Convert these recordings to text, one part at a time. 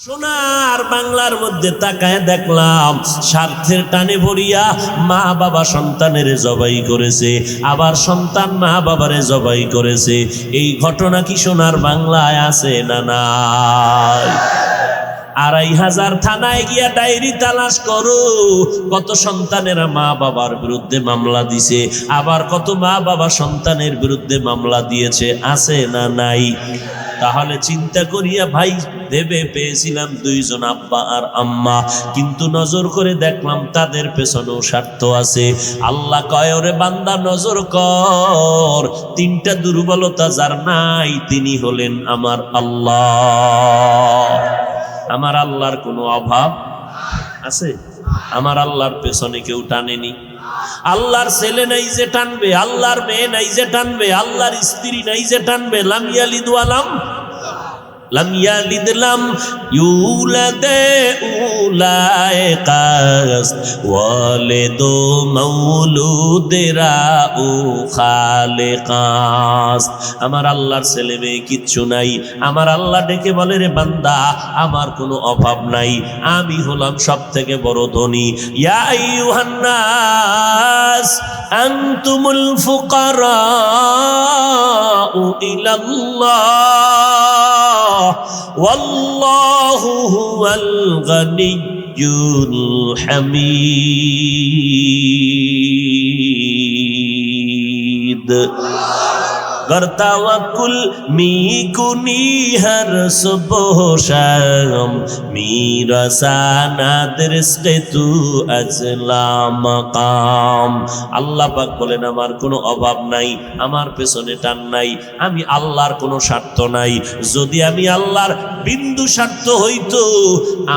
সোনার বাংলার মধ্যে তাকায় দেখলাম স্বার্থের টানে ভরিয়া মা বাবা সন্তানের জবাই করেছে, আবার সন্তান মা বাবারে জবাই করেছে। এই ঘটনা কি সোনার বাংলায় আছে না নাই? ২৫০০ থানায় গিয়া ডায়েরি তালাশ করো, কত সন্তানেরা মা বাবার বিরুদ্ধে মামলা দিছে, আবার কত মা বাবা সন্তানের বিরুদ্ধে মামলা দিয়েছে, আছে না নাই? তাহলে চিন্তা করিয়া ভাই ভেবে পেয়েছিলাম ২ জন আব্বা আর আম্মা, কিন্তু নজর করে দেখলাম তাদের পেছনেও স্বার্থ আছে। আল্লাহ কয়, ওরে বান্দা নজর কর, ৩টা দুর্বলতা যার নাই তিনি হলেন আমার আল্লাহ। আমার আল্লাহর কোনো অভাব আছে? আমার আল্লাহর পেছনে কেউ টানেনি। আল্লাহর ছেলে নাই যে টানবে, আল্লাহর মেয়ে নাই যে টানবে, আল্লাহর স্ত্রী নাই যে টানবে। লাম ইয়ালিদ ওয়ালাম লাম ইয়ালিদ লাম ইউলাদে উলাইকাস ওয়ালিদু মাউলুদেরা ও খালেকাস। আমার আল্লাহর ছেলে মেয়ে কিচ্ছু নাই। আমার আল্লাহ ডেকে বলে, রে বান্দা আমার কোনো অভাব নাই, আমি হলাম সব থেকে বড় ধনী। ইয়া আইয়ুহান নাস আনতুমুল ফুকারাউ ইলাল্লাহ ওয়াল্লাহু হুয়াল গানিয়্যুল হামিদ। गर तवक्कुल मी कुनी हर सुबह शाम मेरा सानाद रिज़्क़ तू अज़ला मकाम। আল্লাহ পাক বলেন, আমার কোনো অভাব নাই, আমার পেছনে টান নাই, আমি আল্লাহর কোনো স্বার্থ নাই। যদি আমি আল্লাহর বিন্দু স্বার্থ হইতো,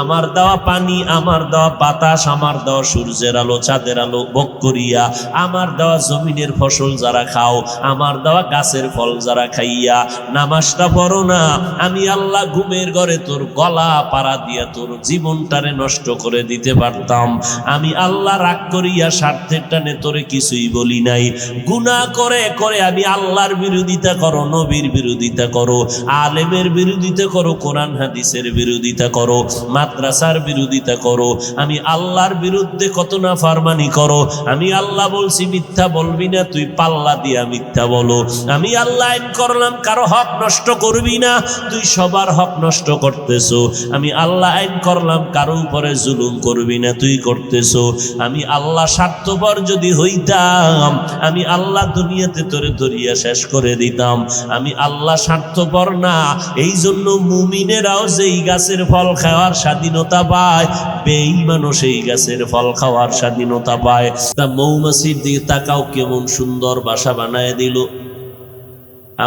আমার দেওয়া পানি, আমার দেওয়া বাতাস, আমার দেওয়া সূর্যের আলো, চাঁদের আলো ভোগ করিয়া, আমার দেওয়া জমিনের ফসল যারা খাও, আমার দেওয়া গাছের ফল যারা খাইয়া নামাজটা পড়ো না, আমি আল্লাহ ঘুমের ঘরে তোর গলা পাড়া দিয়া তোর জীবনটারে নষ্ট করে দিতে পারতাম। আমি আল্লাহ রাগ করিয়া স্বার্থের টানে তোরে কিছুই বলি নাই। গুনাহ করে করে আমি আল্লাহর বিরোধিতা করো, নবীর বিরোধিতা করো, আলেমের বিরোধিতা করো, কোরআন হাদিসের বিরোধিতা করো, মাদ্রাসার বিরোধিতা করো, আমি আল্লাহর বিরুদ্ধে কত না ফারমানি করো। আমি আল্লাহ বলছি মিথ্যা বলবি না, তুই পাল্লা দিয়া মিথ্যা বলো। আমি আল্লাহ আইন করলাম কারো হক নষ্ট করবি না, তুই সবার হক নষ্ট করতেছো। আমি আল্লাহ আইন করলাম কারো উপরে জুলুম করবি না, তুই করতেছো। আমি আল্লাহ স্বার্থপর যদি হইতাম, আমি আল্লাহ দুনিয়াতে তোরে ধরিয়া শেষ করে দিতাম। আমি আল্লাহ স্বার্থপর না, এই জন্য মুমিনেরাও যেই গাছের ফল খাওয়ার স্বাধীনতা পায়, বেঈমানও সেই গাছের ফল খাওয়ার স্বাধীনতা পায়। তা মৌমাছির দিকে তাকাও, কেমন সুন্দর বাসা বানায় দিল।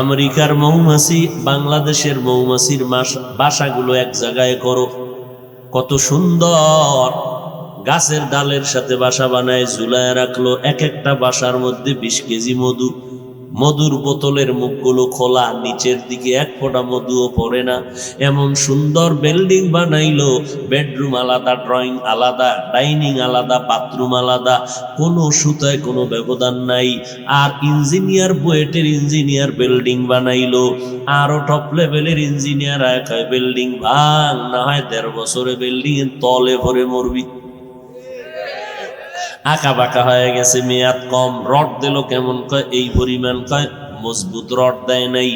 আমেরিকার মৌমাছি বাংলাদেশের মৌমাছির বাসাগুলো এক জায়গায় করো, কত সুন্দর। গাছের ডালের সাথে বাসা বানায় ঝুলায় রাখলো, এক একটা বাসার মধ্যে ২০ কেজি মধু। মধুর বোতলের মুখগুলো খোলা, নিচের দিকে এক ফোঁটা মধুও পড়ে না। এমন সুন্দর বিল্ডিং বানাইলো, বেডরুম আলাদা, ড্রয়িং আলাদা, ডাইনিং আলাদা, বাথরুম আলাদা, কোনো সুতায় কোনো ব্যবধান নাই। আর ইঞ্জিনিয়ার, বুয়েটের ইঞ্জিনিয়ার বিল্ডিং বানাইলো, আরো টপ লেভেলের ইঞ্জিনিয়ার কয় বিল্ডিং ভাঙ, না হয় ১.৫ বছরে বিল্ডিং এর তলে ভরে মরবি। আঁকা বাঁকা হয়ে গেছে, মেয়াদ কম। রড দিল কেমন, কয় এই পরিমাণ, কয় মজবুত রড দেয় নাই,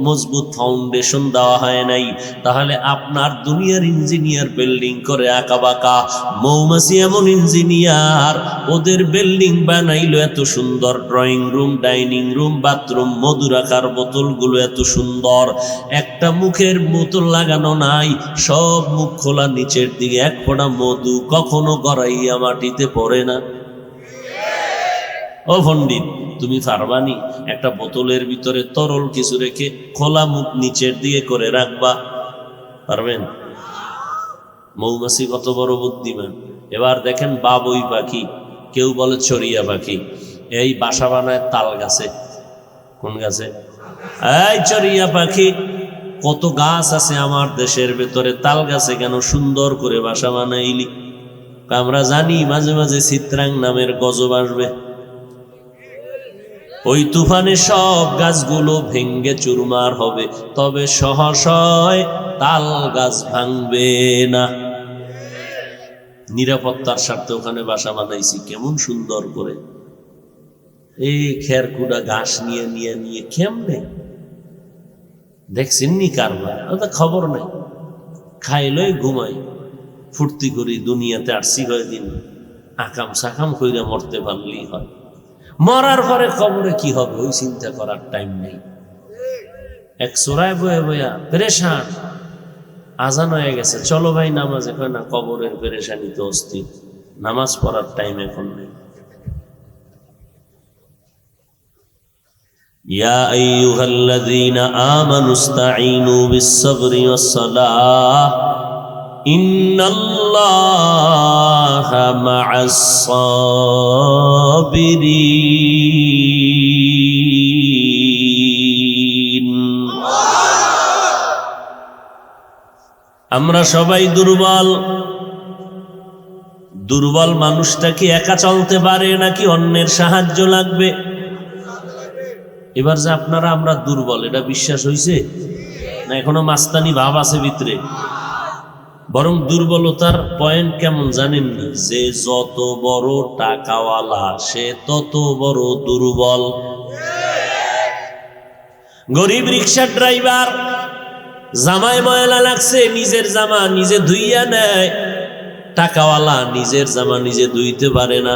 মজবুত ফাউন্ডেশন দেওয়া হয় নাই। তাহলে আপনার দুনিয়ার ইঞ্জিনিয়ার বিল্ডিং করে আঁকা বাঁকা, মৌমাছি এমন ইঞ্জিনিয়ার, ওদের বিল্ডিং বানাইলো এত সুন্দর, drawing room, dining room, bathroom, মধু রাখার বোতলগুলো এত সুন্দর, একটা মুখের বোতল লাগানো নাই, সব মুখ খোলা, নিচের দিকে এক ফোঁটা মধু কখনো গড়াইয়া মাটিতে পড়ে না। ও পণ্ডিত, তুমি পারবানি একটা বোতলের ভিতরে তরল কিছু রেখে খোলা মুখ নিচের দিকে করে রাখবা? পারবেন? মৌমাছি কত বড় বুদ্ধিমান। এবার দেখেন বাবুই পাখি, কেউ বলে চড়িয়া পাখি, এই বাসা বানায় তাল গাছে। কোন গাছে? এই চড়িয়া পাখি। কত গাছ আছে আমার দেশের ভেতরে, তাল গাছে কেন সুন্দর করে বাসা বানাইলি? আমরা জানি মাঝে মাঝে চিত্রাং নামের গজব আসবে। ওই তুফানে সব গাছগুলো ভেঙ্গে চুরমার হবে, তবে সহসয় তাল গাছ ভাঙবে না। নিরাপত্তার স্বার্থে ওখানে বাসা বানাইছি, কেমন সুন্দর করে। এই খেরকুটা ঘাস নিয়ে নিয়ে নিয়ে কেমনে দেখছেন নি কারবার, ওটা খবর নাই। খাইলই ঘুমাই, ফুর্তি করি, দুনিয়াতে আসছি কয়দিন, আকাম সাকাম কইরা মরতে পারলেই হয়। মরার পরে কবরে কি হবে ওই চিন্তা করার টাইম নেই। এক চোরায় বয়ে বয়া পেরেশান, আজান হয়ে গেছে, চলো ভাই নামাজে, কয় না, কবরের পেরেশানি তো অস্থির, নামাজ পড়ার টাইম এখন নেই। ইয়া আইয়ুহাল্লাযীনা আমানুস্তাঈনু বিস-সাবরি ওয়াস-সালাহ ইন্নাল্লাহা মা'আস-সাবিরিন। আমরা সবাই দুর্বল। দুর্বল মানুষটা কি একা চলতে পারে নাকি অন্যের সাহায্য লাগবে? এবার যে আপনারা আমরা দুর্বল, এটা বিশ্বাস হইছে না এখনো মাস্তানি ভাব আছে ভিতরে? বরং দুর্বলতার পয়েন্ট কেমন জানেননি? যে যত বড় টাকাওয়ালা সে তত বড় দুর্বল। গরিব রিক্সার ড্রাইভার, জামায় ময়লা লাগছে, নিজের জামা নিজে ধুইয়া নেয়। টাকাওয়ালা নিজের জামা নিজে ধুইতে পারে না।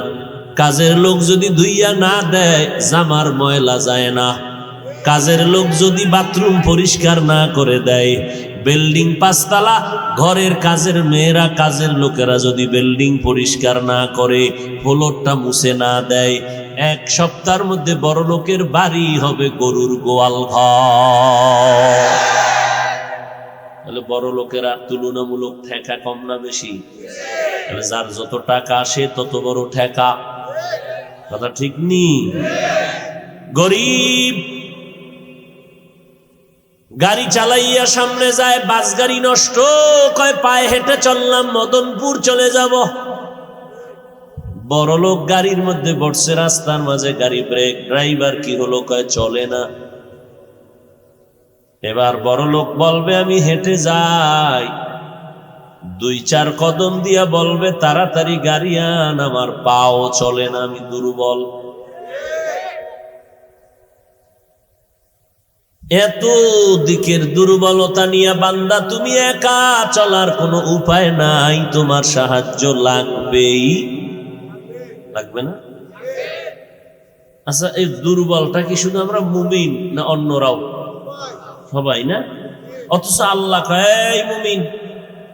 কাজের লোক যদি ধুইয়া না দেয় জামার ময়লা যায় না। কাজের লোক যদি বাথরুম পরিষ্কার না করে দেয়, বিল্ডিং 5 তলা, ঘরের কাজের মেয়েরা কাজের লোকেরা যদি বিল্ডিং পরিষ্কার না করে, ফ্লোরটা মুছে না দেয়, 1 সপ্তাহের মধ্যে বড় লোকের বাড়ি হবে গরুর গোয়াল ঘর। তাহলে বড় লোকেরা তুলনামূলক ঠেকা কম না বেশি? তাহলে যার যত টাকা আসে তত বড় ঠেকা। কথা ঠিক নি? গরিব গাড়ি চালাইয়া সামনে যায়, বাস গাড়ি নষ্ট, কয় পায়ে হেঁটে চললাম, মদনপুর চলে যাব। বড় লোক গাড়ির মধ্যে বসছে, রাস্তার মাঝে গাড়ি ব্রেক, ড্রাইভার কি হলো, কয় চলে না। এবার বড় লোক বলবে আমি হেঁটে যাই, 2-4 কদম দিয়া বলবে তাড়াতাড়ি গাড়ি আন, আমার পাও চলে না, আমি দুর্বল। এত দিকের দুর্বলতা নিয়ে বান্দা তুমি একা চলার কোনো উপায় নাই, তোমার সাহায্য লাগবেই। লাগবে না? আচ্ছা, এই দুর্বলটা কি শুধু আমরা মুমিন না অন্যরাও? সবাই না? অথচ আল্লাহ কয় এই মুমিন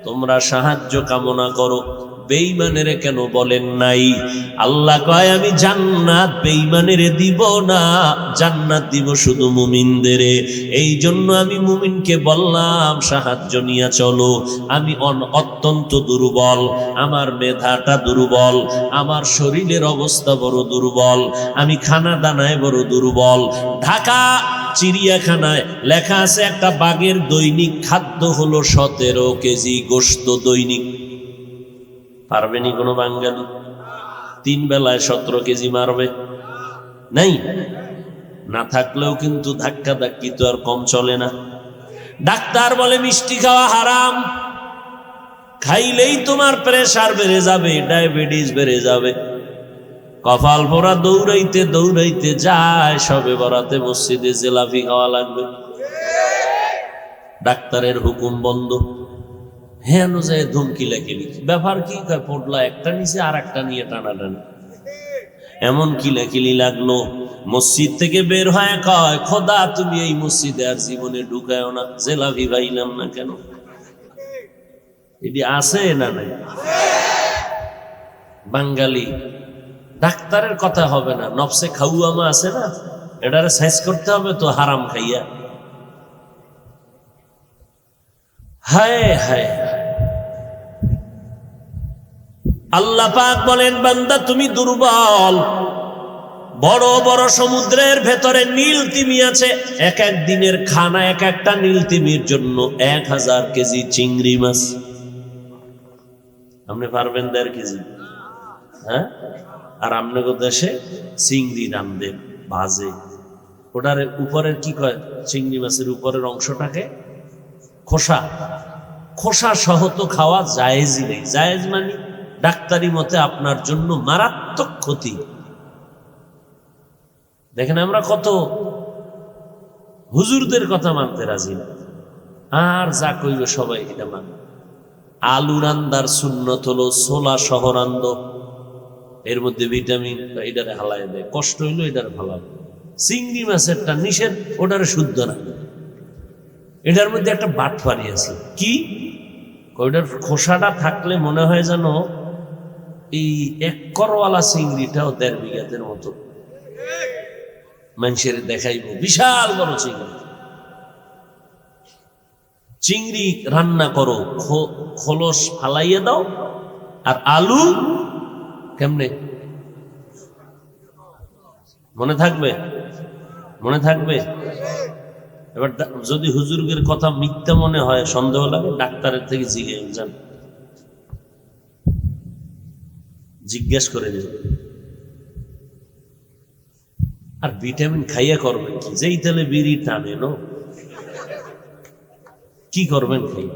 তোমরা সাহায্য কামনা করো। বেঈমানের কেন বলেন নাই? আল্লাহ কয় আমি জান্নাত বেঈমানের দিব না, জান্নাত দিব শুধু মুমিনদের। এই জন্য আমি মুমিনকে বললাম সাহায্য নিয়ে চলো। আমি অত্যন্ত দুর্বল, আমার মেধাটা দুর্বল, আমার শরীরের অবস্থা বড় দুর্বল, আমি খানা দানায় বড় দুর্বল। ঢাকা চিড়িয়াখানায় লেখা আছে একটা বাঘের দৈনিক খাদ্য হলো 17 কেজি গোশত দৈনিক। পারবেনি কোনো বাঙালি 3 বেলায় 17 কেজি মারবে? নাই। না থাকলেও কিন্তু ধাক্কা ধাক্কি তো আর কম চলে না। ডাক্তার বলে মিষ্টি খাওয়া হারাম, খাইলেই তোমার প্রেসার বেড়ে যাবে, ডায়াবেটিস বেড়ে যাবে। কপাল পোড়া দৌড়াইতে দৌড়াইতে যায়, সবে বরাতে মসজিদে জিলাপি খাওয়া লাগবে। ডাক্তারের হুকুম বন্ধ, হ্যাঁ যায় ধমকি লেখে লিখি। ব্যাপার কি? পড়লা একটা নিচে আর একটা নিয়ে টানাটানি। এমন কিলাকিলি লাগলো, মসজিদ থেকে বের হয় কয় খোদা তুমি এই মসজিদে আর জীবনে ঢুকায়ও না, জিলাপি পাইলাম না কেন? এটি আছে না নাই? বাঙালি ডাক্তারের কথা হবে না, নফসে খাউয়ামা আছে না, এটারে সাইজ করতে হবে তো হারাম খাইয়া। হায় হায়, আল্লাহ পাক বলেন বান্দা তুমি দুর্বল। বড় বড় সমুদ্রের ভেতরে নীল তিমি আছে, এক এক দিনের খানা এক একটা নীল তিমির জন্য 1000 কেজি চিংড়ি মাছ। আপনি পারবেন 1.5 কেজি? হ্যাঁ? আর আপনাদের দেশে চিংড়ি রান্ধে ভাজে, ওটার উপরের কি কয়, চিংড়ি মাছের উপরের অংশটাকে খোসা, খোসা সহ তো খাওয়া জায়েজই নেই। জায়েজ মানে ডাক্তারি মতে আপনার জন্য মারাত্মক ক্ষতি। দেখেন আমরা কত হুজুরদের কথা মানতে রাজি না, আর যা কইবে সবাই এটা মান। আলু রান্দার সুন্নত হলো ছোলা সহ রান্দ, এর মধ্যে ভিটামিন, এটারে হালাই দেয়, কষ্ট হইলো এটারে ভালো। চিংড়ি মাছেরটা নিষেধ, ওটারে শুদ্ধ না। এটার মধ্যে একটা বাটফারি আছে, কি ওইটার খোসাটা থাকলে মনে হয় যেন এই এক করওয়ালা চিংড়িটাও 1.5 বিঘাতের মতো মানুষের দেখাইব, বিশাল বড় চিংড়ি। চিংড়ি রান্না করো, খোলস ফালাইয়ে দাও, আর আলু কেমনে মনে থাকবে, মনে থাকবে। এবার যদি হুজুরের কথা মিথ্যা মনে হয়, সন্দেহ লাগে, ডাক্তারের থেকে জিজ্ঞেস করে নিন। আর ভিটামিন খাইয়া করবেন কি, যেই তেলে বিড়ি টানে নো, কি করবেন খাই?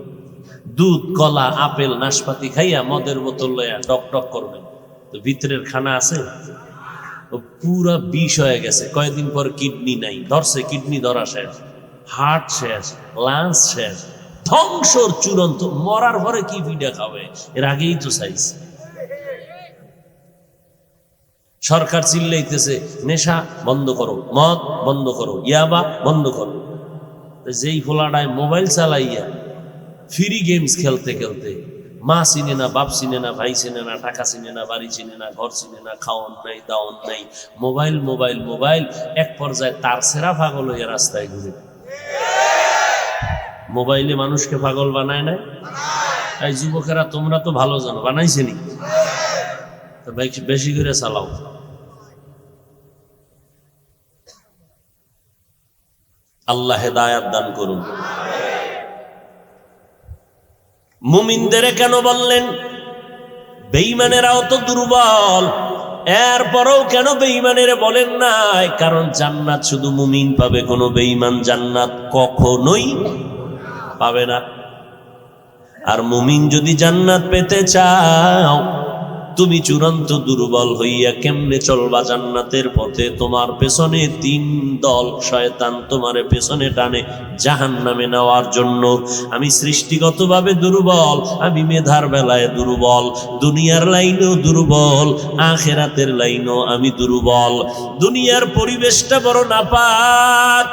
দুধ, কলা, আপেল, নাশপাতি খাইয়া মদের বোতল লইয়া টক টক করবেন, তো ভিতরের খানা আছে পুরা বিষ হয়ে গেছে। কয়েকদিন পর কিডনি নাই, ধরছে কিডনি ধরা শেষ, হার্ট শেষ, লাংস শেষ, ধ্বংসর চূড়ান্ত। মরার পরে কি পিঠা খাবে? এর আগেই তো চাইছে। সরকার চিল্লাইতেছে নেশা বন্ধ করো, মদ বন্ধ করো, ইয়াবা বন্ধ করো। যেই ফোলাডায় মোবাইল চালাইয়া ফ্রি গেমস খেলতে খেলতে মা চিনে না, বাপ চিনে না, ভাই চিনে না, টাকা চিনে না, বাড়ি চিনে না, ঘর চিনে না, খাওয়ান নাই, দাওয়ান নাই, মোবাইল মোবাইল মোবাইল। এক পর্যায়ে তার সেরা পাগল হইয়া রাস্তায় ঘুরে। মোবাইলে মানুষকে পাগল বানায় না? এই যুবকেরা তোমরা তো ভালো জানো, বানাইছে নি? বেশি করে চালাও। আল্লাহ হেদায়াত দান করুন। মুমিনদের কেন বললেন? বেঈমানেরাও তো দুর্বল, এরপরও কেন বেঈমানের বলেন নাই? কারণ জান্নাত শুধু মুমিন পাবে, কোনো বেঈমান জান্নাত কখনোই পাবে না। আর মুমিন যদি জান্নাত পেতে চাও, তুমি চূড়ান্ত দুর্বল হইয়া কেমনে চলবা জান্নাতের পথে? তোমার পেছনে 3 দল শয়তান তোমারে পেছনে টানে জাহান্নামে নেওয়ার জন্য। আমি সৃষ্টিগতভাবে দুর্বল, আমি মেধার বেলায় দুর্বল, দুনিয়ার লাইনেও দুর্বল, আখিরাতের লাইনেও আমি দুর্বল। দুনিয়ার পরিবেশটা বড় নাপাক,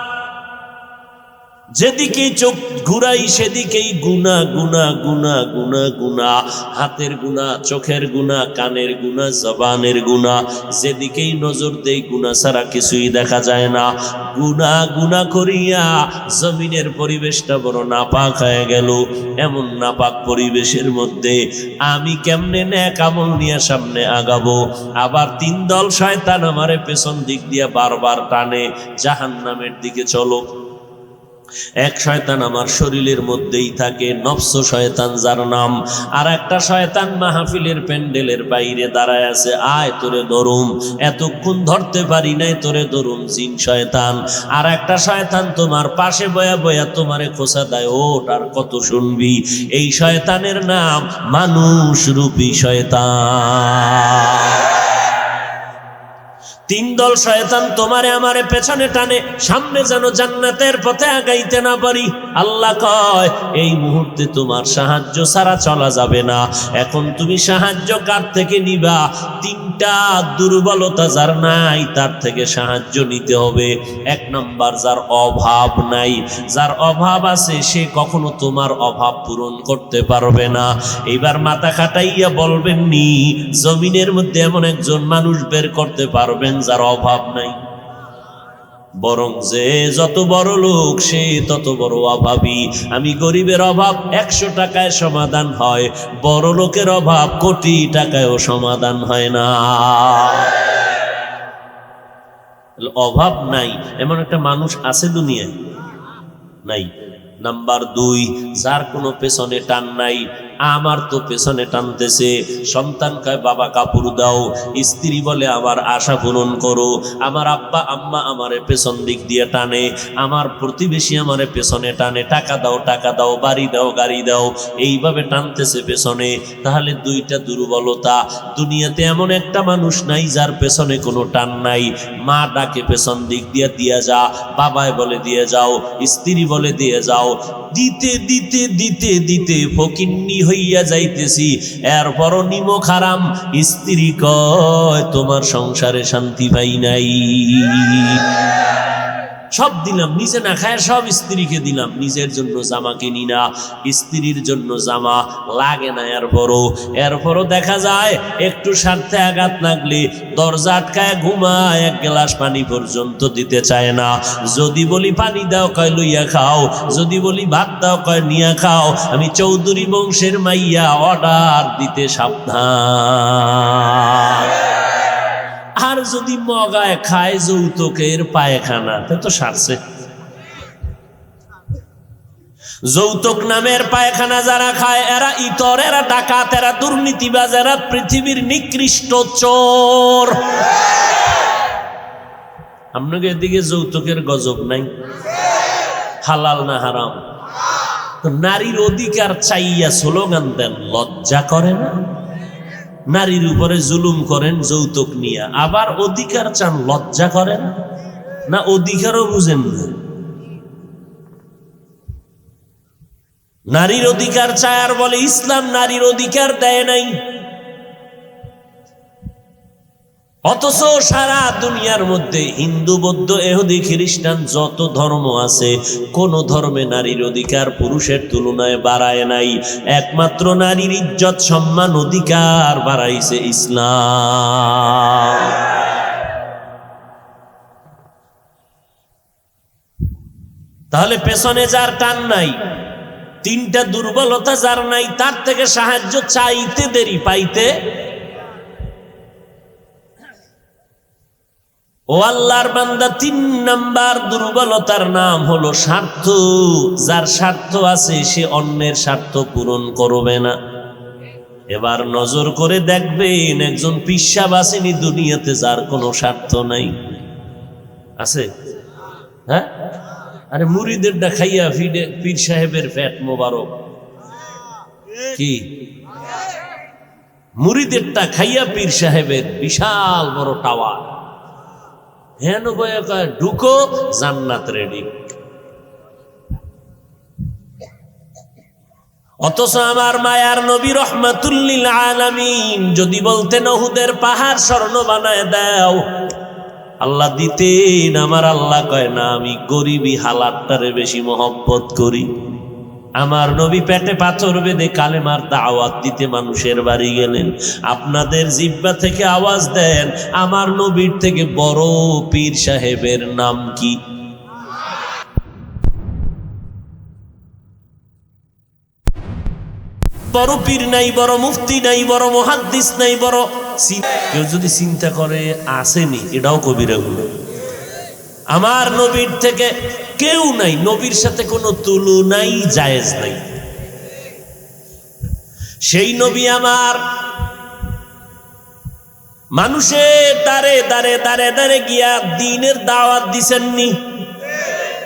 যেদিকেই চোখ ঘুরাই সেদিকেই গুনাহ গুনাহ গুনাহ গুনাহ গুনাহ, হাতের গুনাহ, চোখের গুনাহ, কানের গুনাহ, জবানের গুনাহ। যেদিকেই নজর দেই গুনাহ ছাড়া কিছুই দেখা যায় না। গুনাহ গুনাহ করিয়া জমিনের পরিবেশটা বড় নাপাক হয়ে গেল। এমন নাপাক পরিবেশের মধ্যে আমি কেমনে নেক আমল নিয়ে সামনে আগাবো? আবার 3 দল শয়তান আমারে পেছন দিক দিয়ে বারবার টানে জাহান্নামের দিকে চলো। এক শয়তান আমার শরীরের মধ্যেই থাকে, নফস শয়তান যার নাম। আর একটা শয়তান মাহফিলের প্যান্ডেলের বাইরে দাঁড়ায় আছে, আয় তোরে ধরুম, এতক্ষণ ধরতে পারি নাই, তোরে ধরুম, জিন শয়তান। আর একটা শয়তান তোমার পাশে বয়া বয়া তোমারে খোঁচা দেয়, ওট আর কত শুনবি। এই শয়তানের নাম মানুষ রূপী শয়তান। 3 দল শয়তান তোমারে আমারে পেছনে টানে, সামনে যেন জান্নাতের পথে আগাইতে না পারি। আল্লাহ কয় এই মুহূর্তে তোমার সাহায্য ছাড়া চলা যাবে না। এখন তুমি সাহায্য কার থেকে নিবা? 3টা দুর্বলতা যার নাই তার থেকে সাহায্য নিতে হবে। 1 নাম্বার, যার অভাব নাই। যার অভাব আছে সে কখনো তোমার অভাব পূরণ করতে পারবে না। এইবার মাথা খাটাইয়া বলবেন নি জমিনের মধ্যে এমন একজন মানুষ বের করতে পারবেন যার অভাব নাই? বরং যে যত বড় লোক সে তত বড় অভাবী। আমি গরিবের অভাব 100 টাকায় সমাধান হয়, বড় লোকের অভাব কোটি টাকায়ও সমাধান হয় না। অভাব নাই এমন একটা মানুষ আছে দুনিয়ায়? নাই। নাম্বার 2, যার কোনো পেছনে টান নাই, আমার তো পেছনে টানতেছে। সন্তান কয় বাবা কাপড় দাও, স্ত্রী বলে আমার আশা পূরণ করো। আমার আব্বা আম্মা আমারে পেছন দিক দিয়ে টানে, আমার প্রতিবেশী আমারে পেছনে টানে, টাকা দাও টাকা দাও, বাড়ি দাও গাড়ি দাও, এইভাবে টানতেছে পেছনে। তাহলে দুইটা দুর্বলতা। দুনিয়াতে এমন একটা মানুষ নাই যার পেছনে কোনো টান নাই। মা ডাকে পেছন দিক দিয়ে দিয়া যা, বাবায় বলে দিয়ে যাও, স্ত্রী বলে দিয়ে যাও, দিতে দিতে দিতে দিতে ফকিন্নি হইয়া যাইতেছি। এরপরও নিমক হারাম। স্ত্রী কয় তোমার সংসারে শান্তি পাই নাই। সব দিলাম, নিজে না খায় সব স্ত্রীকে দিলাম, নিজের জন্য জামা কিনি না, স্ত্রীর জন্য জামা লাগে না। এরপরও দেখা যায় একটু স্বার্থে আঘাত লাগলে দরজা আটকায় ঘুমায়, এক গ্লাস পানি পর্যন্ত দিতে চায় না। যদি বলি পানি দাও কয় লইয়া খাও, যদি বলি ভাত দাও কয় নিয়া খাও। আমি চৌধুরী বংশের মাইয়া, অর্ডার দিতে সাবধান। আর যদি মগায় খায় যৌতুকের পায়খানা, তা তো সারছে। যৌতুক নামের পায়খানা যারা খায় এরা ইতর, এরা ডাকাত, এরা দুর্নীতিবাজ, এরা পৃথিবীর নিকৃষ্ট চোর। আপনাকে এদিকে যৌতুকের গজব নাই? হালাল না হারাম? নারীর অধিকার চাইয়া স্লোগান দেন, লজ্জা করে না? নারীর উপরে জুলুম করেন যৌতুক নিয়ে, আবার অধিকার চান, লজ্জা করেন না? অধিকারও বুঝেন না। নারীর অধিকার চায় আর বলে ইসলাম নারীর অধিকার দেয় নাই। অথচ সারা দুনিয়ার মধ্যে হিন্দু বৌদ্ধ ইহুদি খ্রিস্টান যত ধর্ম আছে, কোন ধর্মে নারীর অধিকার পুরুষের তুলনায় বাড়ায় নাই। একমাত্র নারীর ইজ্জত সম্মান অধিকার বাড়াইছে ইসলাম। তাহলে পেছনে যার টান নাই, তিনটা দুর্বলতা যার নাই, তার থেকে সাহায্য চাইতে দেরি পাইতে। ও আল্লাহর বান্দা, 3 নাম্বার দুর্বলতার নাম হলো স্বার্থ। যার স্বার্থ আছে সে অন্যের স্বার্থ পূরণ করবে না। এবার নজর করে দেখবেন, একজন পিসাব আসেনি দুনিয়াতে যার কোনো স্বার্থ নাই? আছে? হ্যাঁ, আরে মুরিদেরটা খাইয়া ফিডে পীর সাহেবের ফ্যাট মোবারক। কি মুরিদেরটা খাইয়া পীর সাহেবের বিশাল বড় টাওয়ার, হেন বয়ে কয় ঢুকো জান্নাত রেডি। অথচ আমার মায়ার নবী রহমাতুল লিল আলামিন যদি বলতেন উহুদের পাহাড় স্বর্ণ বানায় দাও, আল্লাহ দিতেন। আমার আল্লাহ কয় না, আমি গরিবী হালাতটারে বেশি মহব্বত করি। আমার নবী পেটে পাথর বেঁধে কালেমার দাওয়াত দিতে মানুষের বাড়ি গেলেন। আপনাদের জিহ্বা থেকে আওয়াজ দেন, আমার নবীর থেকে বড় পীর সাহেবের নাম কি? বড় পীর নাই, বড় মুফতি নাই, বড় মুহাদ্দিস নাই, বড়। কেউ যদি চিন্তা করে আসেনি, এটাও কবিরা গুলো। আমার নবীর থেকে কেউ নাই, নবীর সাথে কোনো তুলনাই জায়েজ নাই। সেই নবী আমার মানুষের দাঁড়ে দাঁড়ে দাঁড়ে দাঁড়ে গিয়া দ্বীনের দাওয়াত দিছেননি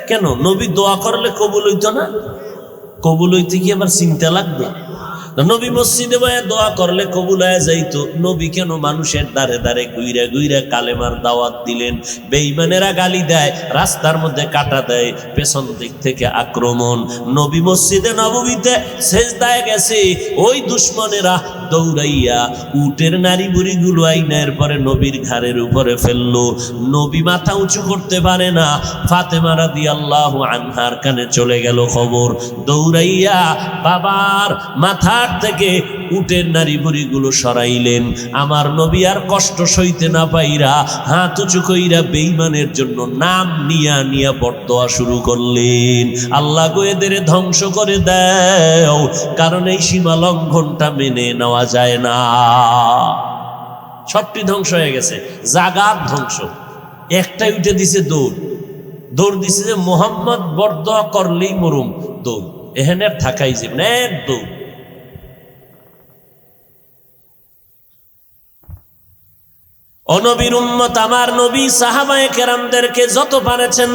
কেন? নবী দোয়া করলে কবুল হইতো না? কবুল হইতে কি আবার চিন্তা লাগবে? নবী মসজিদে বসে দোয়া করলে কবুল হয়ে যাইতো। নবী কেন মানুষের দাঁড়ে দাঁড়ে গুইরা গুইরা কালেমার দাওয়াত দিলেন? বেঈমানেরা গালি দেয়, রাস্তার মধ্যে কাটা দেয়, পেছন দিক থেকে আক্রমণ। নবী মসজিদে নববীতে সেজদায় গেছে, ওই দুশমনেরা দৌড়াইয়া উটের নারী বুড়িগুলো আইনার পরে নবীর ঘাড়ের উপরে ফেললো। নবী মাথা উঁচু করতে পারে না। ফাতেমা রাদিয়াল্লাহু আনহার কানে চলে গেল খবর, দৌড়াইয়া বাবার মাথার থেকে উটের নারী বুড়িগুলো সরাইলেন। আমার নবী আর কষ্ট সইতে না পাইরা হাত উঁচু কইরা বেঈমানের জন্য নাম নিয়া নিয়া বরদোয়া শুরু করলেন, আল্লাহ গো এদের ধ্বংস করে দাও, কারণ এই সীমা লঙ্ঘনটা মেনে নেওয়া যায় না। সবটি ধ্বংস হয়ে গেছে, জাগাত ধ্বংস। একটাই উঠে দিছে দৌড়, দৌড় দিছে যে মোহাম্মদ বরদোয়া করলেই মরুম, দৌড় এখানে থাকাই যাবে না, এক দৌড়। ও নবীর উম্মত, আমার নবী সাহাবায়ে কেরামদেরকে যত পারেছেন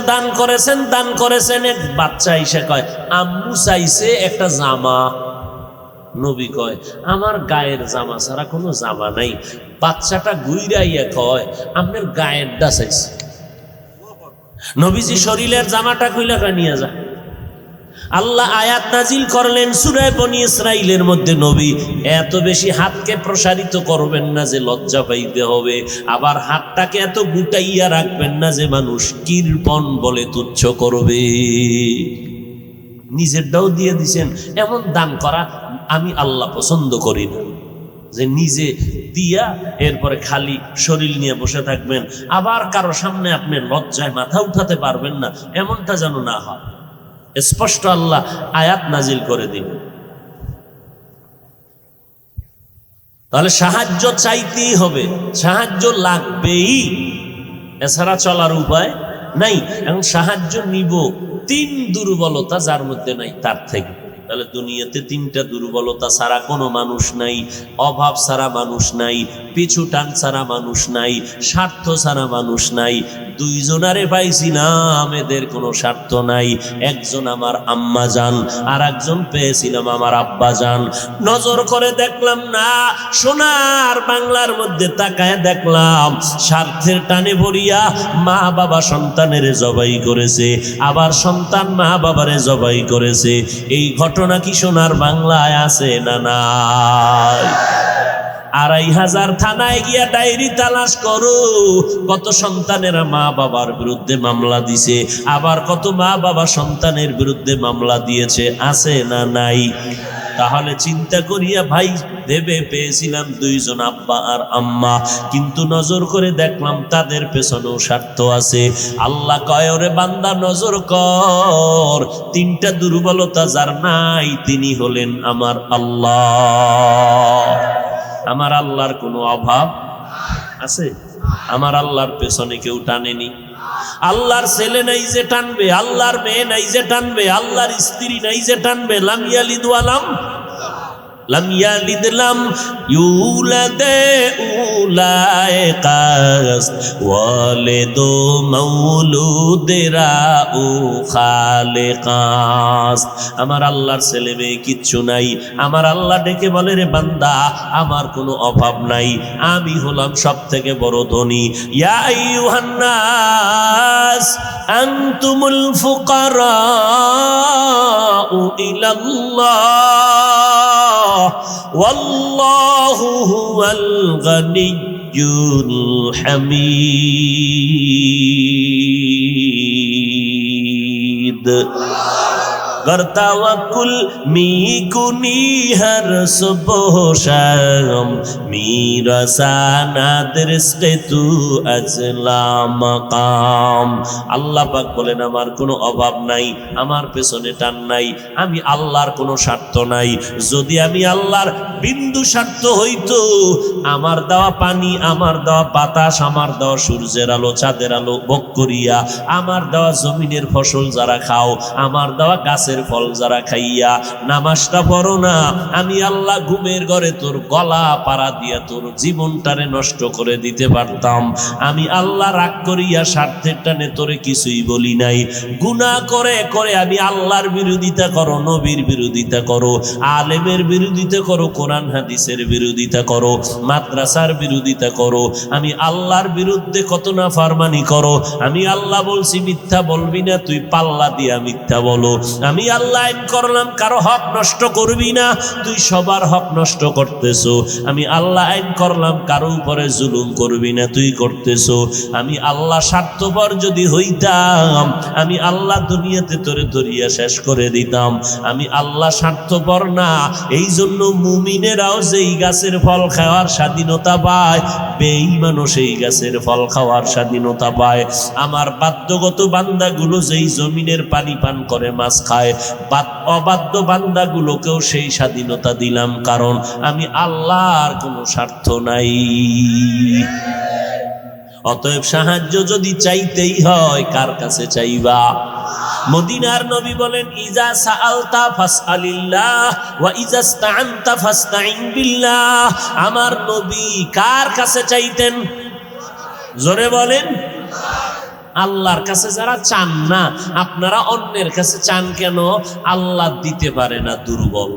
দান করেছেন। এক বাচ্চা এসে কয়, আম্মু চাইছে একটা জামা। নবী কয়, আমার গায়ের জামা ছাড়া কোনো জামা নাই। বাচ্চাটা গুইরাইয়া কয়, আপনার গায়েরটা চাইছে। নবীজি শরীরের জামাটা খুইলা নিয়ে যায়। আল্লাহ আয়াত নাজিল করলেন সূরা বনী ইসরাইলের মধ্যে, নবী এত বেশি হাতকে প্রসারিত করবেন না যে লজ্জা পাইতে হবে, আবার হাতটাকে এত গুটাইয়া রাখবেন না যে মানুষ কৃপণ বলে তুচ্ছ করবে। নিজেরটাও দিয়ে দিছেন। এমন দান করা আমি আল্লাহ পছন্দ করি না, যে নিজে দিয়া এরপরে খালি শরীর নিয়ে বসে থাকবেন, আবার কারো সামনে আপনি লজ্জায় মাথা উঠাতে পারবেন না, এমনটা যেন না হয়। স্পষ্ট আল্লাহ আয়াত নাজিল করে দিন। তাহলে সাহায্য চাইতেই হবে, সাহায্য লাগবেই, এছাড়া চলার উপায় নাই। এখন সাহায্য নিব তিন দুর্বলতা যার মধ্যে নাই তার থেকে। তাহলে দুনিয়াতে তিনটা দুর্বলতা ছাড়া কোনো মানুষ নাই। অভাব ছাড়া মানুষ নাই, পিছু টান ছাড়া মানুষ নাই, স্বার্থ ছাড়া মানুষ নাই। দুইজনারে পাইছিলাম, এদের কোনো স্বার্থ নাই। একজন আমার আম্মা জান, আর একজন পেয়েছিলাম আমার আব্বা জান। নজর করে দেখলাম না, সোনার বাংলার মধ্যে তাকায় দেখলাম স্বার্থের টানে ভরিয়া মা বাবা সন্তানের জবাই করেছে, আবার সন্তান মা বাবারে জবাই করেছে। এই ঘটনা কি সোনার বাংলায় আছে না নাই? ২৫০০ থানায় গিয়া ডায়েরি তালাশ করো, কত সন্তানেরা মা বাবার বিরুদ্ধে মামলা দিছে, আবার কত মা বাবা সন্তানের বিরুদ্ধে মামলা দিয়েছে, আছে না নাই? তাহলে চিন্তা করিয়া ভাই ভেবে পেয়েছিলাম দুইজন আব্বা আর আম্মা, কিন্তু নজর করে দেখলাম তাদের পেছনেও স্বার্থ আছে। আল্লাহ কয়, ওরে বান্দা নজর কর, তিনটা দুর্বলতা যার নাই তিনি হলেন আমার আল্লাহ। আমার আল্লাহর কোনো অভাব আছে? আমার আল্লাহর পেছনে কেউ টানেনি। আল্লাহর ছেলে নাই যে টানবে, আল্লাহর মেয়ে নাই যে টানবে, আল্লাহর স্ত্রী নাই যে টানবে। লাম ইয়ালিদ লাম ইউলাদে উলাইকাস ওয়ালিদু মাউলুদেরা ও খালিকাস। আমার আল্লাহর ছেলে মেয়ে কিচ্ছু নাই। আমার আল্লাহ ডেকে বলে, রে বান্দা, আমার কোনো অভাব নাই, আমি হলাম সব থেকে বড় ধনী। ইয়া আইয়ুহান নাস আনতুমুল ফুকারাউ ইলাল্লাহ ওয়াল্লাহু হুয়াল গানিয়্যুল হামিদ। गर तवक्कुल मी कुनी हर सुबह शाम मेरा सानाद रिज़्क़ तू अज़ला मकाम। আল্লাহ পাক বলেন, আমার কোনো অভাব নাই, আমার পেছনে টান নাই, আমি আল্লাহর কোনো স্বার্থ নাই। যদি আমি আল্লাহর বিন্দু স্বার্থ হইতো, আমার দেওয়া পানি, আমার দেওয়া বাতাস, আমার দেওয়া সূর্যের আলো, চাঁদের আলো ভোগ করিয়া, আমার দেওয়া জমিনের ফসল যারা খাও, আমার দেওয়া গাছের ফল যারা খাইয়া নামাজটা পড়ো না, আমি আল্লাহ ঘুমের ঘরে তোর গলা পাড়া দিয়া তোর জীবনটারে নষ্ট করে দিতে পারতাম। আমি আল্লাহ রাগ করিয়া স্বার্থের টানে তোরে কিছুই বলি নাই। গুনাহ করে করে আমি আল্লাহর বিরোধিতা করো, নবীর বিরোধিতা করো, আলেমের বিরোধিতা করো, কোরআন হাদিসের বিরোধিতা করো, মাদ্রাসার বিরোধিতা করো, আমি আল্লাহর বিরুদ্ধে কত না ফারমানি করো। আমি আল্লাহ বলছি মিথ্যা বলবি না, তুই পাল্লা দিয়া মিথ্যা বলো। আমি আল্লাহ আইন করলাম কারো হক নষ্ট করবি না, তুই সবার হক নষ্ট করতেছো। আমি আল্লাহ আইন করলাম কারো উপরে জুলুম করবি না, তুই করতেছো। আমি আল্লাহ স্বার্থপর যদি হইতাম, আমি আল্লাহ দুনিয়াতে তোরে ধরিয়া শেষ করে দিতাম। আমি আল্লাহ স্বার্থপর না, এই জন্য মুমিনেরাও যেই গাছের ফল খাওয়ার স্বাধীনতা পায়, বেঈমানও সেই গাছের ফল খাওয়ার স্বাধীনতা পায়। আমার বাধ্যগত বান্দাগুলো যেই জমিনের পানি পান করে মাছ খায়, অবাধ্য বান্দাগুলোকেও সেই স্বাধীনতা দিলাম, কারণ আমি আল্লাহর কোনো স্বার্থ নাই। অতএব সাহায্য যদি চাইতেই হয়, কার কাছে চাইবা? মদিনার নবী বলেন, ইজা সাআলতা ফাসআলিল্লাহ ওয়া ইজা ইসতাআনতা ফাসতাইন বিল্লাহ। আমার নবী কার কাছে চাইতেন? জোরে বলেন। আল্লাহর কাছে যারা চান না, আপনারা অন্যের কাছে চান কেন? আল্লাহ দিতে পারে না, দুর্বল।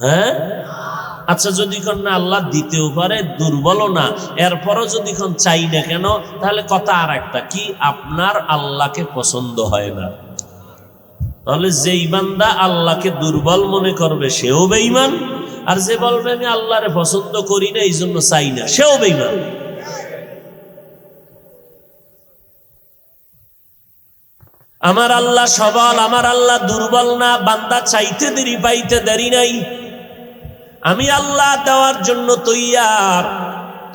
হ্যাঁ, আচ্ছা, যদি কোন না আল্লাহ দিতেও পারে, দুর্বলও না, এরপরও যদি কোন চাই না কেন, তাহলে কথা আর একটা কি, আপনার আল্লাহকে পছন্দ হয় না। তাহলে যেই বান্দা আল্লাহকে দুর্বল মনে করবে সেও বেঈমান, আর যে বলবে আমি আল্লাহরে পছন্দ করি না এই জন্য চাই না, সেও বেঈমান। আমার আল্লাহ সবল, আমার আল্লাহ দুর্বল না। বান্দা চাইতে দেরি পাইতে দেরি নাই, আমি আল্লাহ দেওয়ার জন্য তৈয়ার।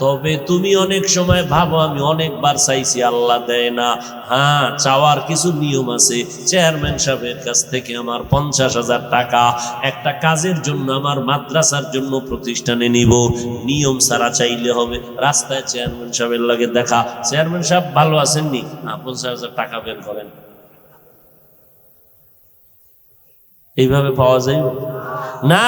তবে তুমি অনেক সময় ভাবো আমি অনেকবার চাইছি আল্লাহ দেয় না। হ্যাঁ, চাওয়ার কিছু নিয়ম আছে। চেয়ারম্যান সাহেবের কাছ থেকে আমার 50,000 টাকা একটা কাজের জন্য, আমার মাদ্রাসার জন্য প্রতিষ্ঠানে নিব, নিয়ম ছাড়া চাইলে হবে। রাস্তায় চেয়ারম্যান সাহেবের লাগে দেখা, চেয়ারম্যান সাহেব ভালো আছেননি, 50,000 টাকা বের করেন, এইভাবে পাওয়া যায় না।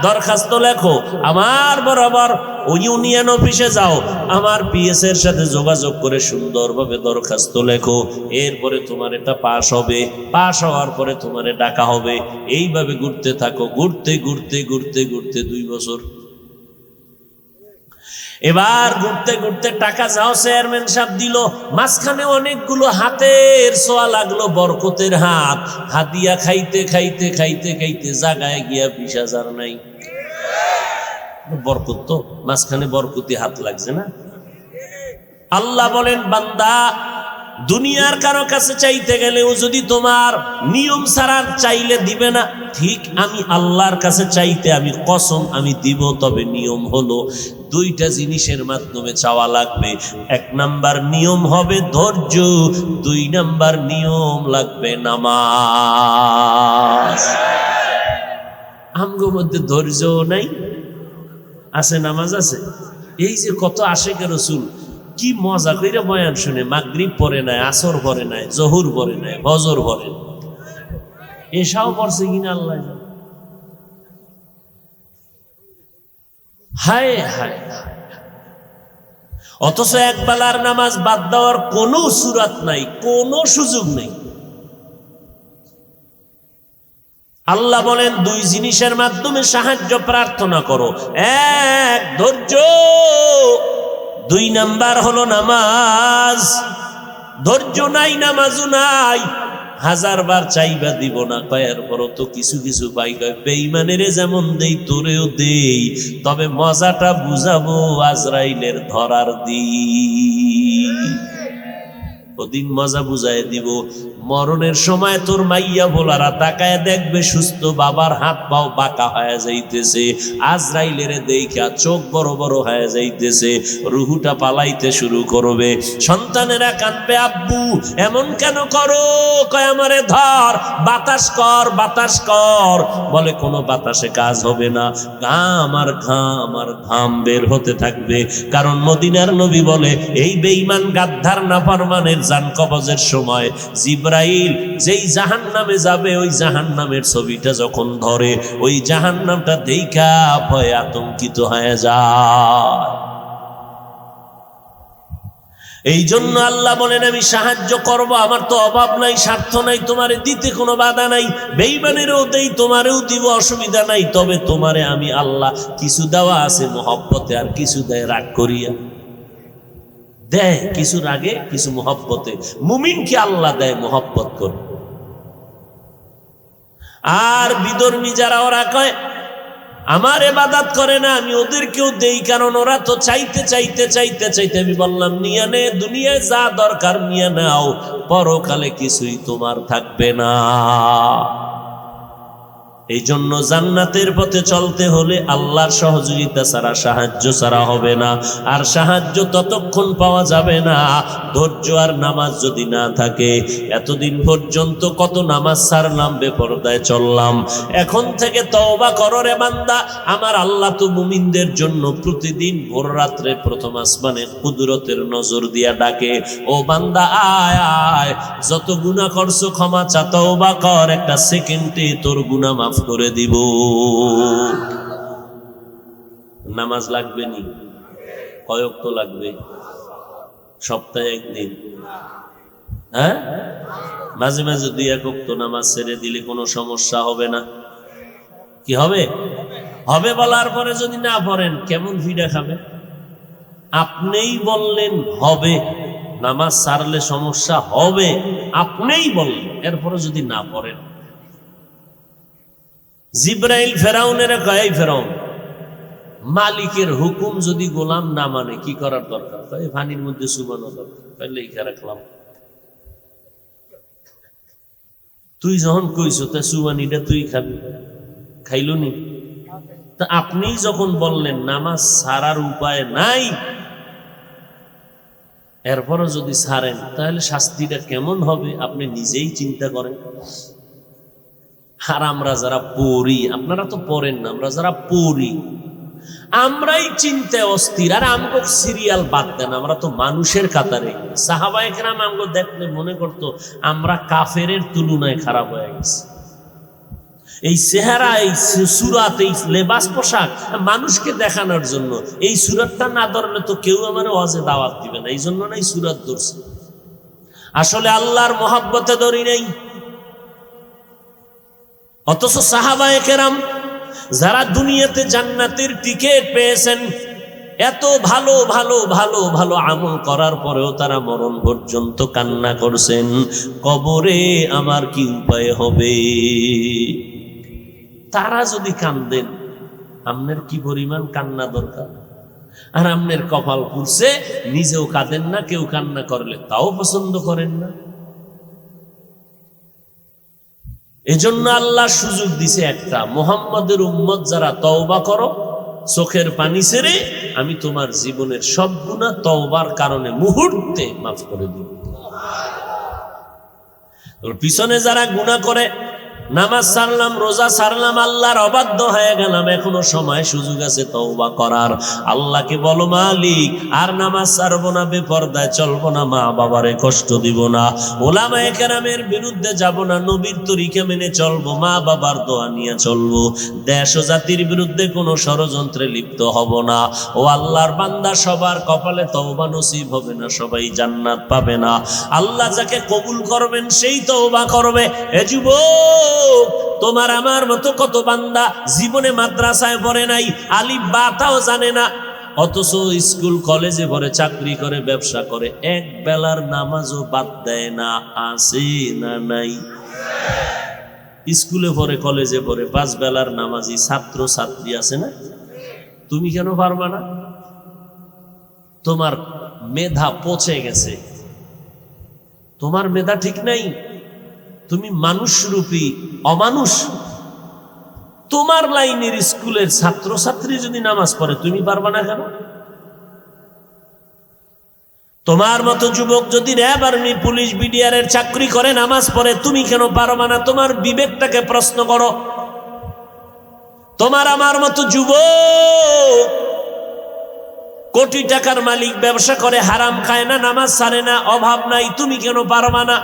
দরখাস্ত লেখো, আমার বরাবর ওই ইউনিয়ন অফিসে যাও, আমার পিএস এর সাথে যোগাযোগ করে সুন্দরভাবে দরখাস্ত লেখো, এরপরে তোমার এটা পাস হবে, পাস হওয়ার পরে তোমার ডাকা হবে। এইভাবে ঘুরতে থাকো, ঘুরতে ঘুরতে ঘুরতে ঘুরতে 2 বছর। এবার ঘুরতে ঘুরতে টাকা যাও চেয়ারম্যান সাহেব দিল, মাঝখানে অনেকগুলো হাতের ছোঁয়া লাগলো, বরকতের হাত, হাদিয়া খাইতে খাইতে খাইতে খাইতে জাগায় গিয়া 20,000 নাই। বরকত তো মাঝখানে বরকতি হাত লাগছে না। আল্লাহ বলেন, বান্দা দুনিয়ার কারো কাছে চাইতে গেলেও যদি তোমার নিয়ম ছাড়া চাইলে দিবে না, ঠিক আমি আল্লাহর কাছে চাইতে আমি কসম আমি দিব, তবে নিয়ম হলো 2টা জিনিসের মাধ্যমে চাওয়া লাগবে। 1 নাম্বার নিয়ম হবে ধৈর্য, 2 নাম্বার নিয়ম লাগবে নামাজ। আমগো মধ্যে ধৈর্য নাই, আছে নামাজ আছে। এই যে কত আশিকে রাসূল কি মজা কইরা বয়ান শুনে, মাগরিব পড়ে নাই, আসর পড়ে নাই, জোহর পড়ে নাই, ফজর পড়ে নাই, এসাও পড়ছে কিনা আল্লাহ জানে। হায় হায়, অথচ এক বেলার নামাজ বাদ দেওয়ার কোনো সুরাত নাই, কোনো সুযোগ নেই। আল্লাহ বলেন 2 জিনিসের মাধ্যমে সাহায্য প্রার্থনা করো, 1 ধৈর্য, 2 নাম্বার হলো নামাজ। ধৈর্য নাই, নামাজও নাই, 1000 বার চাইবা দিব না, কয়ের পরও তো কিছু কিছু পাই। কয় বেঈমানেরে যেমন দেই তোরেও দেই, তবে মজাটা বুঝাবো আজরাইলের ধরার দিন, ওদিন মজা বুঝায় দিব। মরণের সময় তোর মাইয়া ভোলারা তাকায় দেখবে সুস্থ বাবার হাত পাও বাঁকা হয়ে যাইতেছে, আজরাইলের দেখা চোখ বড় বড় হয়ে যাইতেছে, রুহুটা পালাইতে শুরু করবে। সন্তানেরা কাঁদবে, আব্বু এমন কেন করো? কয় আমারে ধর, বাতাস কর, বাতাস কর। বলে কোনো বাতাসে কাজ হবে না, ঘাম আর ঘাম আর ঘাম বের হতে থাকবে। কারণ মদিনার নবী বলে, এই বেঈমান গাদ্দার নাফরমানের জান কবজের সময় জিবরাইল যেই জাহান্নামে যাবে, ওই জাহান্নামের ছবিটা যখন ধরে, ওই জাহান্নামটা দেইখা ভয়ে আতঙ্কিত হয়ে যায়। এই জন্য আল্লাহ বলেন, আমি সাহায্য করব, আমার তো অভাব নাই, স্বার্থ নাই, তোমারে দিতে কোনো বাধা নাই, বেঈমানেরও দেই, তোমারেও দিব, অসুবিধা নাই। তবে তোমারে আমি আল্লাহ কিছু দেওয়া আছে মহব্বতে, আর কিছু দেয় রাগ করিয়া। দেয় কিছু রাগে, কিছু মহব্বতে। মুমিনকে আল্লাহ দেয় মহব্বত করে। আর বিধর্মী যারা, ওরা কয় আমার ইবাদত করে না, আমি ওদেরকেও দেই, কারণ ওরা তো চাইতে চাইতে চাইতে চাইতে। আমি বললাম, নিয়ে নে, দুনিয়ায় যা দরকার নিয়ে নাও, পরকালে কিছুই তোমার থাকবে না। এই জন্য জান্নাতের পথে চলতে হলে আল্লাহর সহযোগিতা ছাড়া, সাহায্য ছাড়া হবে না। আর সাহায্য ততক্ষণ পাওয়া যাবে না ধৈর্য আর নামাজ যদি না থাকে। এতদিন পর্যন্ত কত নামাজ ছাড়লাম, বেপরদায় চললাম, এখন থেকে তওবা করো রে বান্দা। আমার আল্লাহ তো মুমিনদের জন্য প্রতিদিন ভোর রাত্রে প্রথম আসমানে কুদরতের নজর দিয়া ডাকে, ও বান্দা আয় আয়, যত গুনাহ করছো ক্ষমা চা, তওবা কর, একটা সেকেন্ডে তোর গুনাহ মাফ করে দিব। নামাজ লাগবে নি? কয় ওয়াক্ত লাগবে? সপ্তাহে একদিন, হ্যাঁ, মাঝে মাঝে 2-1 ওয়াক্ত নামাজ ছেড়ে দিলে কোনো সমস্যা হবে না? কি হবে? হবে বলার পরে যদি না পড়েন কেমন ভিড়া খাবে? আপনিই বললেন হবে, নামাজ ছাড়লে সমস্যা হবে, আপনিই বললেন, এরপরে যদি না পড়েন। জিব্রাইল ফেরাউনের কয়, ফেরাউন, মালিকের হুকুম যদি গোলাম না মানে কি করার দরকার? তাই পানির মধ্যে চুবানো দরকার, তাহলে লিখে রাখলাম। তুই যখন কইছো তা চুবানিটা তুই খাবি, খাইলো নি? তা আপনি যখন বললেন নামাজ ছাড়ার উপায় নাই, এরপরও যদি ছাড়েন তাহলে শাস্তিটা কেমন হবে আপনি নিজেই চিন্তা করেন। আর আমরা যারা পড়ি, আপনারা তো পড়েন না, আমরা যারা পড়ি আমরাই চিন্তায় অস্থির। আর আমগো সিরিয়াল বাদ দেন, আমরা তো মানুষের কাতারে। সাহাবায়ে কেরাম আমগো দেখলে মনে করতো আমরা কাফেরের তুলনায় খারাপ হয়ে গেছি। এই চেহারা, এই সুরাত, এই লেবাস পোশাক মানুষকে দেখানোর জন্য। এই সুরাতটা না ধরলে তো কেউ আমার ওয়াজে দাওয়াত দিবে না, এই জন্য না এই সুরাত ধরছে। আসলে আল্লাহর মহব্বতে ধরি নেই। অথচ সাহাবায়ে কেরাম যারা দুনিয়াতে জান্নাতের টিকিট পেয়েছেন, এত ভালো ভালো ভালো ভালো আমল করার পরেও তারা মরণ পর্যন্ত কান্না করছেন, কবরে আমার কি উপায় হবে। তারা যদি কান্দেন, আপনার কি পরিমাণ কান্না দরকার। আর আপনার কপাল পুড়ছে, নিজেও কাঁদেন না, কেউ কান্না করলে তাও পছন্দ করেন না। এজন্য আল্লাহ সুযোগ দিছে একটা, মুহাম্মদের উম্মত যারা তওবা করো, চোখের পানি ছেড়ে আমি তোমার জীবনের সব গুনাহ তওবার কারণে মুহূর্তে মাফ করে দিব। পিছনে যারা গুনাহ করে, নামাজ ছাড়লাম, রোজা ছাড়লাম, আল্লাহর অবাধ্য হয়ে গেলাম, এখনো সময় সুযোগ আছে তওবা করার। আল্লাহকে বলো, মালিক আর নামাজ ছাড়বো না, বেপরদায় চলবো না, মা বাবারে কষ্ট দিব না, ওলামায়ে কেরামের বিরুদ্ধে যাব না, নবীর তরিকা মেনে চলবো, মা বাবার দোয়া নিয়ে চলবো, দেশ ও জাতির বিরুদ্ধে কোনো ষড়যন্ত্রে লিপ্ত হব না। ও আল্লাহর বান্দা, সবার কপালে তওবা নসিব হবে না, সবাই জান্নাত পাবে না। আল্লাহ যাকে কবুল করবেন সেই তওবা করবে। এ যুবক, তোমার আমার মতো কত বান্দা জীবনে মাদ্রাসায় পড়ে নাই, আলিফ বা তাও জানে না, অথচ স্কুল কলেজে পড়ে, চাকরি করে, ব্যবসা করে, এক বেলার নামাজও বাদ দেয় না। আছে না নাই? স্কুলে পড়ে, কলেজে পড়ে, 5 বেলার নামাজি ছাত্র ছাত্রী আছে না? তুমি কেন পারবা না? তোমার মেধা পচে গেছে, তোমার মেধা ঠিক নাই, তুমি মানুষরূপী অমানুষ। তোমার লাইনের স্কুলের ছাত্র ছাত্রী যদি নামাজ পড়ে, তুমি পারবা না কেন? তোমার মতো যুবক যদি র্যাব, আর্মি, পুলিশ, বিডিআর এর চাকরি করে, নামাজ পড়ে, তুমি কেন পারবা না? তোমার বিবেকটাকে প্রশ্ন করো। তোমার আমার মতো যুবক কোটি টাকার মালিক, ব্যবসা করে, হারাম খায় না, নামাজ ছাড়ে না, অভাব নাই, তুমি কেন পারবা না?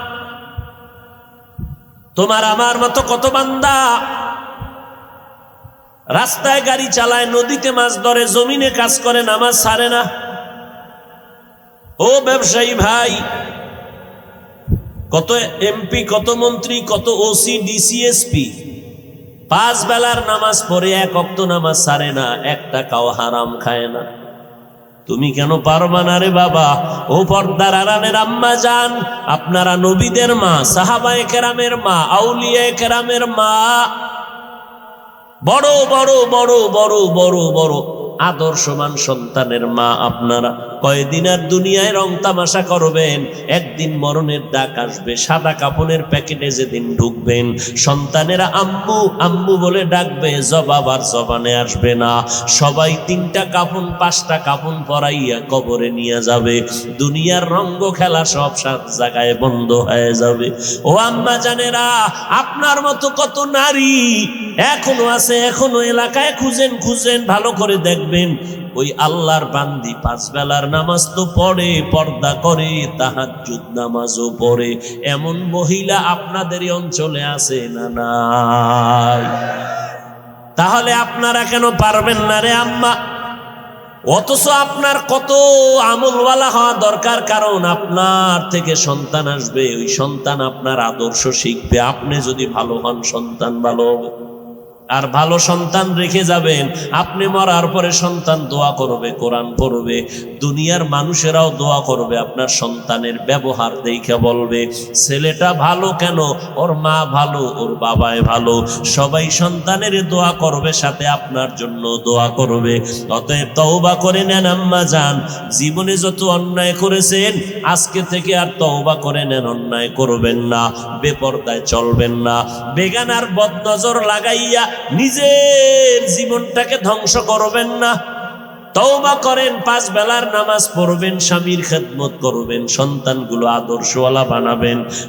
তোমার আমার মতো কত বান্দা রাস্তায় গাড়ি চালায়, নদীতে মাছ ধরে, জমিনে কাজ করে, নামাজ ছাড়ে না। ও ব্যবসায়ী ভাই, কত এমপি, কত মন্ত্রী, কত ওসি, ডিসি, এসপি 5 বেলার নামাজ পড়ে, 1 ওয়াক্ত নামাজ ছাড়ে না, 1 টাকাও হারাম খায় না। তুমি কেন পারবা না রে বাবা? ও পর্দার আড়ালের আম্মা জান, আপনারা নবীদের মা, সাহাবায়ে কেরামের মা, আউলিয়ায়ে কেরামের মা, বড় বড় বড় বড় বড় বড় আদর্শমান সন্তানের মা আপনারা। কয়দিন আর দুনিয়ায় রং তামাশা করবেন, একদিন মরণের ডাক আসবে। সাদা কাপড়ের প্যাকেটে যেদিন ঢুকবেন, সন্তানেরা আম্মু আম্মু বলে ডাকবে, জবাব আর জবানে আসবে না। সবাই 3টা কাফন 5টা কাফন পরাইয়া কবরে নিয়ে যাবে। দুনিয়ার রঙ্গ খেলা সব সাত জায়গায় বন্ধ হয়ে যাবে। ও আম্মা জানেরা, আপনার মতো কত নারী এখনো আছে, এখনো এলাকায় খুঁজেন খুঁজেন, ভালো করে দেখবেন, ওই আল্লাহর বান্দি 5 বেলার নামাজ তো পড়ে, পর্দা করে, তাহাজ্জুদ নামাজও পড়ে, এমন মহিলা আপনাদের অঞ্চলে আছে না নাই? তাহলে আপনারা কেন পারবেন না রে আম্মা? অথচ আপনার কত আমলওয়ালা হওয়া দরকার, কারণ আপনার থেকে সন্তান আসবে, ওই সন্তান আপনার আদর্শ শিখবে। আপনি যদি ভালো হন, সন্তান ভালো হবে। আর ভালো সন্তান রেখে যাবেন, আপনি মরার পরে সন্তান দোয়া করবে, কোরআন পড়বে, দুনিয়ার মানুষেরাও দোয়া করবে। আপনার সন্তানের ব্যবহার দেখে বলবে ছেলেটা ভালো, কেন ওর মা ভালো, ওর বাবাই ভালো। সবাই সন্তানের দোয়া করবে, সাথে আপনার জন্য দোয়া করবে। অতএব তওবা করে নেন আম্মা জান, জীবনে যত অন্যায় করেছেন আজকে থেকে আর তওবা করে নেন, অন্যায় করবেন না, বেপরদায় চলবেন না, বেগানার বদনজর লাগাইয়া নিজের জীবনটাকে ধ্বংস করবেন না। তওবা করেন, 5 বেলার নামাজ পড়বেন, স্বামীর খেদমত করবেন, সন্তানগুলো আদর্শওয়ালা বানাবেন।